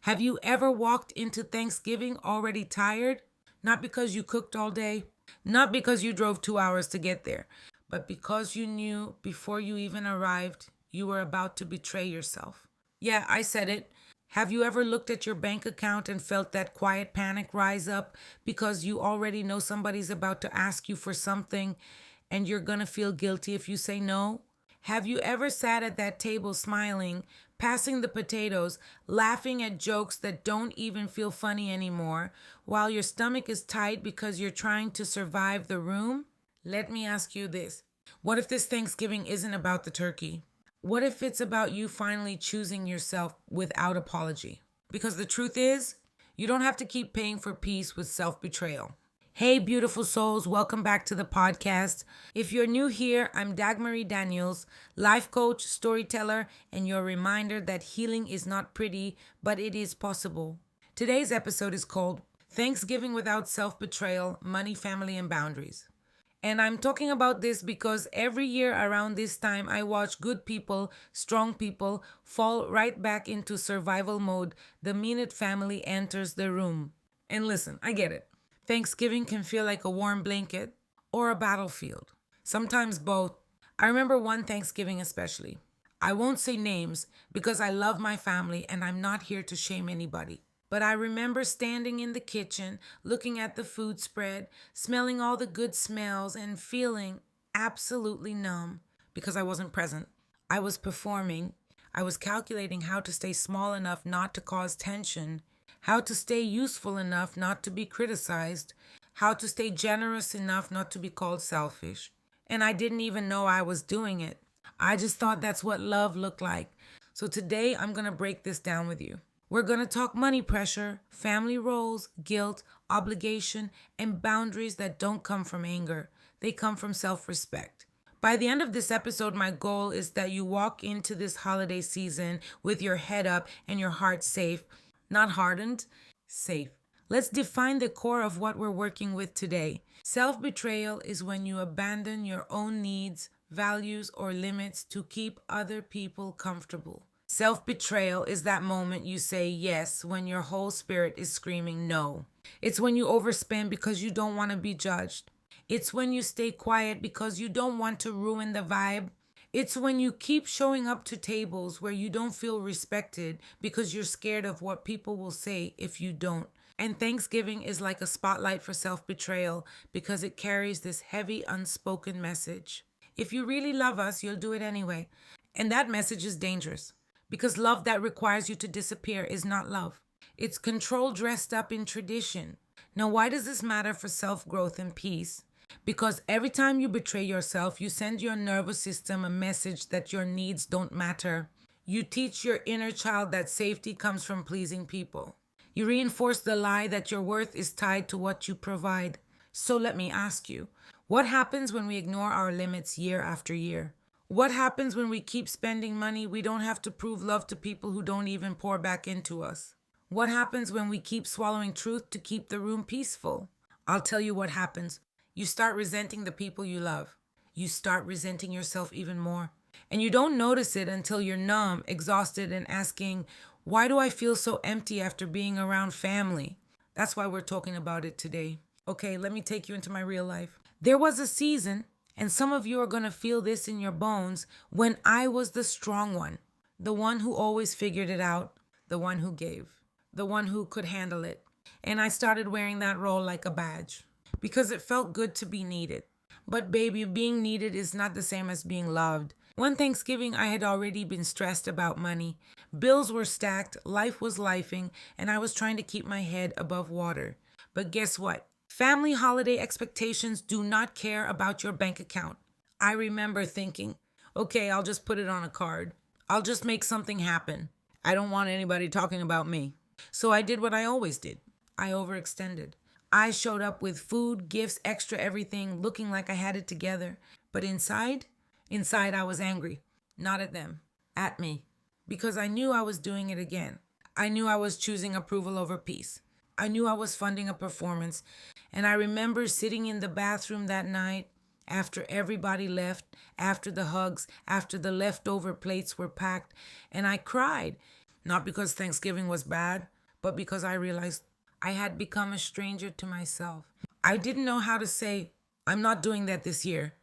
Have you ever walked into Thanksgiving already tired? Not because you cooked all day, not because you drove 2 hours to get there, but because you knew before you even arrived you were about to betray yourself. Yeah, I said it. Have you ever looked at your bank account and felt that quiet panic rise up because you already know somebody's about to ask you for something and you're gonna feel guilty if you say no? Have you ever sat at that table smiling, passing the potatoes, laughing at jokes that don't even feel funny anymore, while your stomach is tight because you're trying to survive the room? Let me ask you this. What if this Thanksgiving isn't about the turkey? What if it's about you finally choosing yourself without apology? Because the truth is, you don't have to keep paying for peace with self betrayal. Hey, beautiful souls, welcome back to the podcast. If you're new here, I'm Dagmary Daniels, life coach, storyteller, and your reminder that healing is not pretty, but it is possible. Today's episode is called Thanksgiving Without Self Betrayal, Money, Family, and Boundaries. And I'm talking about this because every year around this time, I watch good people, strong people fall right back into survival mode the minute family enters the room. And listen, I get it. Thanksgiving can feel like a warm blanket or a battlefield. Sometimes both. I remember one Thanksgiving especially. I won't say names because I love my family and I'm not here to shame anybody. But I remember standing in the kitchen, looking at the food spread, smelling all the good smells, and feeling absolutely numb because I wasn't present. I was performing. I was calculating how to stay small enough not to cause tension, how to stay useful enough not to be criticized, how to stay generous enough not to be called selfish. And I didn't even know I was doing it. I just thought that's what love looked like. So today I'm going to break this down with you. We're going to talk money pressure, family roles, guilt, obligation, and boundaries that don't come from anger. They come from self respect. By the end of this episode, my goal is that you walk into this holiday season with your head up and your heart safe, not hardened, safe. Let's define the core of what we're working with today. Self betrayal is when you abandon your own needs, values, or limits to keep other people comfortable. Self betrayal is that moment you say yes when your whole spirit is screaming no. It's when you overspend because you don't want to be judged. It's when you stay quiet because you don't want to ruin the vibe. It's when you keep showing up to tables where you don't feel respected because you're scared of what people will say if you don't. And Thanksgiving is like a spotlight for self betrayal because it carries this heavy, unspoken message. If you really love us, you'll do it anyway. And that message is dangerous. Because love that requires you to disappear is not love. It's control dressed up in tradition. Now, why does this matter for self growth and peace? Because every time you betray yourself, you send your nervous system a message that your needs don't matter. You teach your inner child that safety comes from pleasing people. You reinforce the lie that your worth is tied to what you provide. So let me ask you, what happens when we ignore our limits year after year? What happens when we keep spending money we don't have to prove love to people who don't even pour back into us? What happens when we keep swallowing truth to keep the room peaceful? I'll tell you what happens. You start resenting the people you love. You start resenting yourself even more. And you don't notice it until you're numb, exhausted, and asking, why do I feel so empty after being around family? That's why we're talking about it today. Okay, let me take you into my real life. There was a season, and some of you are going to feel this in your bones, when I was the strong one, the one who always figured it out, the one who gave, the one who could handle it. And I started wearing that role like a badge because it felt good to be needed. But baby, being needed is not the same as being loved. One Thanksgiving, I had already been stressed about money. Bills were stacked, life was lifing, and I was trying to keep my head above water. But guess what? Family holiday expectations do not care about your bank account. I remember thinking, okay, I'll just put it on a card. I'll just make something happen. I don't want anybody talking about me. So I did what I always did. I overextended. I showed up with food, gifts, extra everything, looking like I had it together. But inside I was angry. Not at them, at me. Because I knew I was doing it again. I knew I was choosing approval over peace. I knew I was funding a performance. And I remember sitting in the bathroom that night after everybody left, after the hugs, after the leftover plates were packed, and I cried. Not because Thanksgiving was bad, but because I realized I had become a stranger to myself. I didn't know how to say, I'm not doing that this year.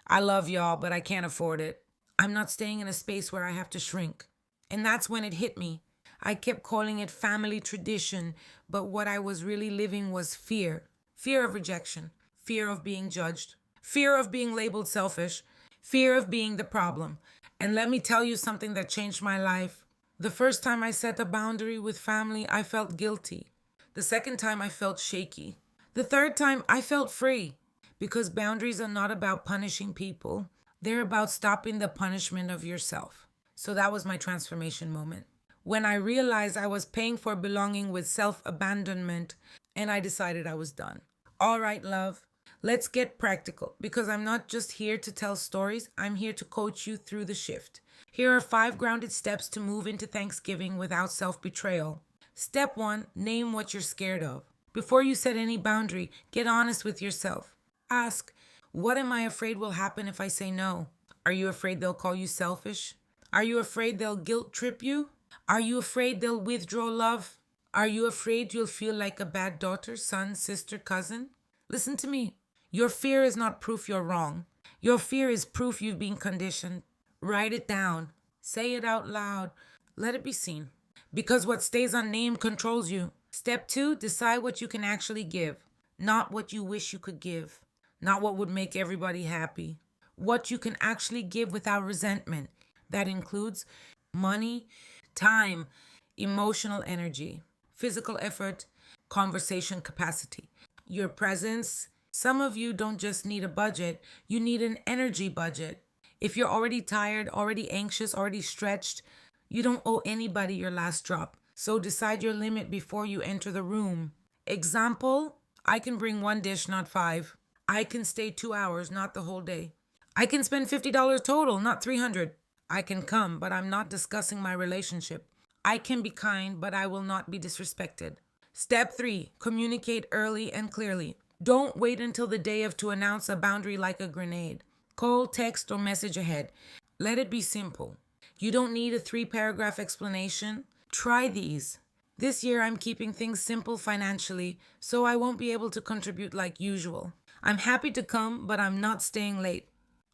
I love y'all, but I can't afford it. I'm not staying in a space where I have to shrink. And that's when it hit me. I kept calling it family tradition, but what I was really living was fear. Fear of rejection, fear of being judged, fear of being labeled selfish, fear of being the problem. And let me tell you something that changed my life. The first time I set a boundary with family, I felt guilty. The second time, I felt shaky. The third time, I felt free. Because boundaries are not about punishing people, they're about stopping the punishment of yourself. So that was my transformation moment. When I realized I was paying for belonging with self abandonment, and I decided I was done. All right, love, let's get practical because I'm not just here to tell stories, I'm here to coach you through the shift. Here are 5 grounded steps to move into Thanksgiving without self betrayal. Step 1, name what you're scared of. Before you set any boundary, get honest with yourself. Ask, what am I afraid will happen if I say no? Are you afraid they'll call you selfish? Are you afraid they'll guilt trip you? Are you afraid they'll withdraw love? Are you afraid you'll feel like a bad daughter, son, sister, cousin? Listen to me. Your fear is not proof you're wrong. Your fear is proof you've been conditioned. Write it down. Say it out loud. Let it be seen. Because what stays unnamed controls you. Step 2, decide what you can actually give, not what you wish you could give, not what would make everybody happy. What you can actually give without resentment. That includes money, time, emotional energy, physical effort, conversation capacity, your presence. Some of you don't just need a budget, you need an energy budget. If you're already tired, already anxious, already stretched, you don't owe anybody your last drop. So decide your limit before you enter the room. Example, I can bring 1 dish, not 5. I can stay 2 hours, not the whole day. I can spend $50 total, not $300. I can come, but I'm not discussing my relationship. I can be kind, but I will not be disrespected. Step 3, communicate early and clearly. Don't wait until the day of to announce a boundary like a grenade. Call, text, or message ahead. Let it be simple. You don't need a 3-paragraph explanation. Try these. This year I'm keeping things simple financially, so I won't be able to contribute like usual. I'm happy to come, but I'm not staying late.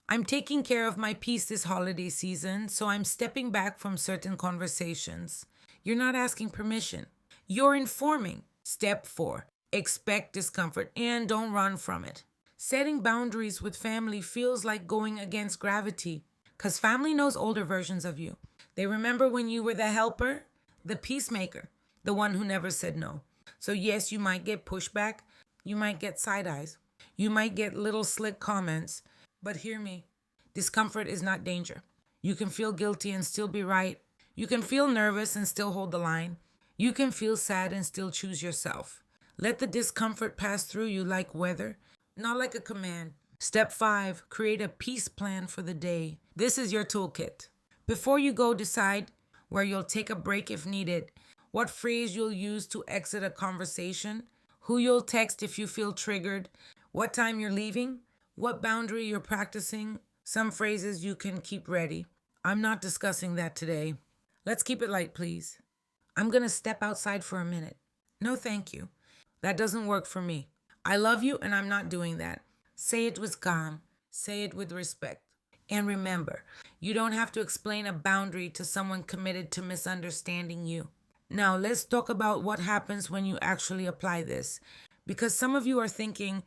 I'm taking care of my peace this holiday season, so I'm stepping back from certain conversations. You're not asking permission. You're informing. Step 4, expect discomfort and don't run from it. Setting boundaries with family feels like going against gravity because family knows older versions of you. They remember when you were the helper, the peacemaker, the one who never said no. So yes, you might get pushback. You might get side eyes. You might get little slick comments. But hear me, discomfort is not danger. You can feel guilty and still be right. You can feel nervous and still hold the line. You can feel sad and still choose yourself. Let the discomfort pass through you like weather, not like a command. Step 5, create a peace plan for the day. This is your toolkit. Before you go, decide where you'll take a break if needed, what phrase you'll use to exit a conversation, who you'll text if you feel triggered, what time you're leaving, what boundary you're practicing. Some phrases you can keep ready. I'm not discussing that today. Let's keep it light, please. I'm going to step outside for a minute. No, thank you. That doesn't work for me. I love you and I'm not doing that. Say it with calm. Say it with respect. And remember, you don't have to explain a boundary to someone committed to misunderstanding you. Now, let's talk about what happens when you actually apply this. Because some of you are thinking,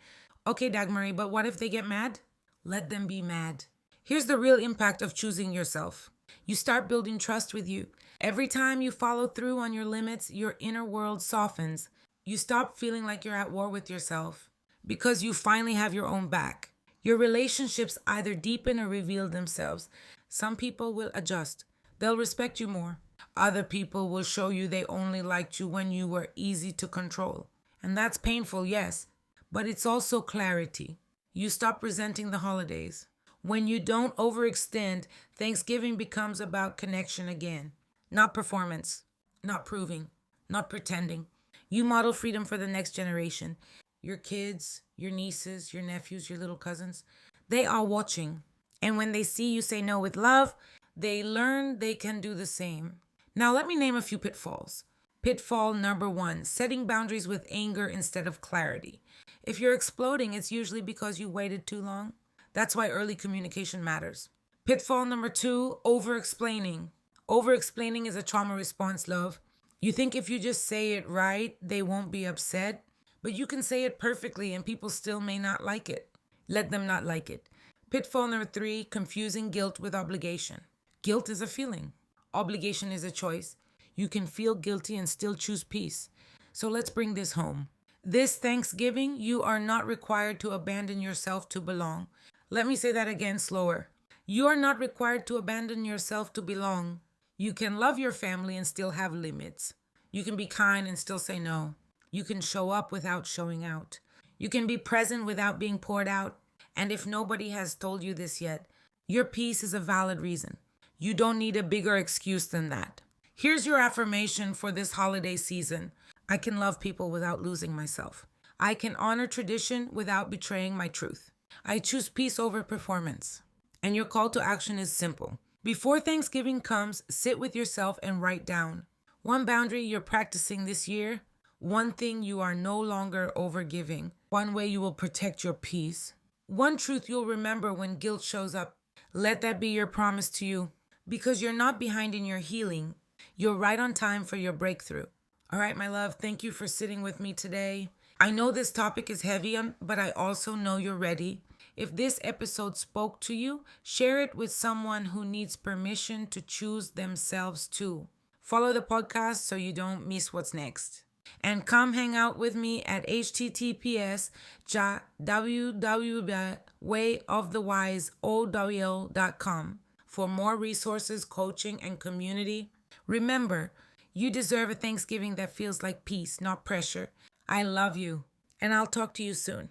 okay, Dagmary, but what if they get mad? Let them be mad. Here's the real impact of choosing yourself. You start building trust with you. Every time you follow through on your limits, your inner world softens. You stop feeling like you're at war with yourself because you finally have your own back. Your relationships either deepen or reveal themselves. Some people will adjust. They'll respect you more. Other people will show you they only liked you when you were easy to control. And that's painful, yes, but it's also clarity. You stop resenting the holidays. When you don't overextend, Thanksgiving becomes about connection again. Not performance, not proving, not pretending. You model freedom for the next generation. Your kids, your nieces, your nephews, your little cousins, they are watching. And when they see you say no with love, they learn they can do the same. Now, let me name a few pitfalls. Pitfall number one, setting boundaries with anger instead of clarity. If you're exploding, it's usually because you waited too long. That's why early communication matters. Pitfall number two, over explaining. Over explaining is a trauma response, love. You think if you just say it right, they won't be upset, but you can say it perfectly and people still may not like it. Let them not like it. Pitfall number three, confusing guilt with obligation. Guilt is a feeling, obligation is a choice. You can feel guilty and still choose peace. So let's bring this home. This Thanksgiving, you are not required to abandon yourself to belong. Let me say that again slower. You are not required to abandon yourself to belong. You can love your family and still have limits. You can be kind and still say no. You can show up without showing out. You can be present without being poured out. And if nobody has told you this yet, your peace is a valid reason. You don't need a bigger excuse than that. Here's your affirmation for this holiday season. I can love people without losing myself. I can honor tradition without betraying my truth. I choose peace over performance. And your call to action is simple. Before Thanksgiving comes, sit with yourself and write down one boundary you're practicing this year, one thing you are no longer overgiving, one way you will protect your peace, one truth you'll remember when guilt shows up. Let that be your promise to you. Because you're not behind in your healing, you're right on time for your breakthrough. All right, my love, thank you for sitting with me today. I know this topic is heavy, but I also know you're ready. If this episode spoke to you, share it with someone who needs permission to choose themselves too. Follow the podcast so you don't miss what's next. And come hang out with me at https://wayofthewiseowl.com for more resources, coaching, and community. Remember, you deserve a Thanksgiving that feels like peace, not pressure. I love you, and I'll talk to you soon.